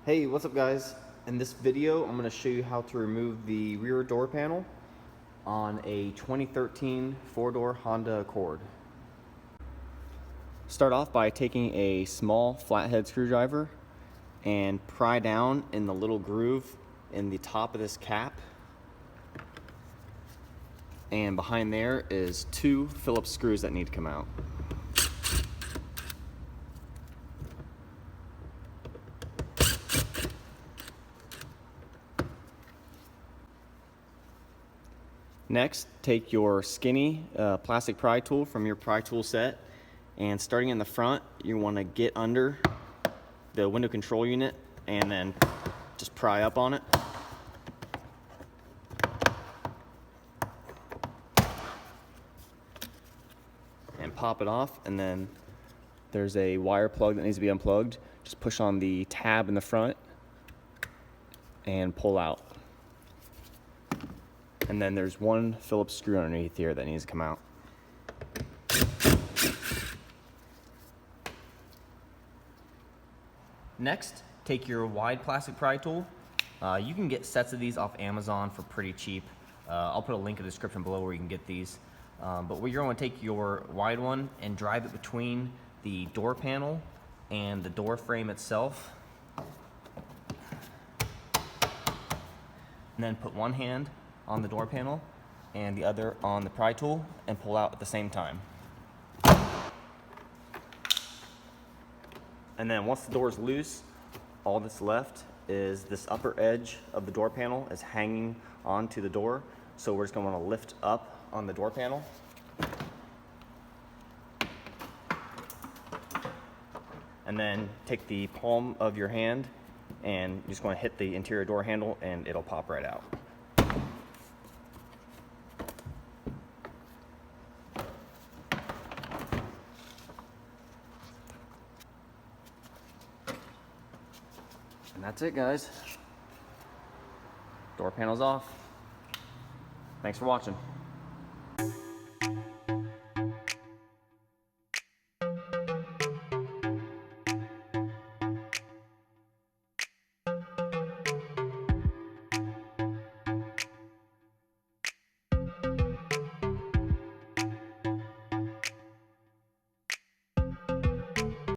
Hey, what's up guys? In this video, I'm going to show you how to remove the rear door panel on a 2013 four-door Honda Accord. Start off by taking a small flathead screwdriver and pry down in the little groove in the top of this cap. And behind there is 2 Phillips screws that need to come out. Next, take your skinny plastic pry tool from your pry tool set, and starting in the front, you want to get under the window control unit and then just pry up on it. And pop it off, and then there's a wire plug that needs to be unplugged. Just push on the tab in the front and pull out. And then there's 1 Phillips screw underneath here that needs to come out. Next, take your wide plastic pry tool. You can get sets of these off Amazon for pretty cheap. I'll put a link in the description below where you can get these. But you're going to take your wide one and drive it between the door panel and the door frame itself. And then put one hand on the door panel and the other on the pry tool and pull out at the same time. And then once the door is loose, all that's left is this upper edge of the door panel is hanging onto the door. So we're just going to want to lift up on the door panel. And then take the palm of your hand and you're just going to hit the interior door handle and it'll pop right out. And that's it, guys. Door panel's off. Thanks for watching.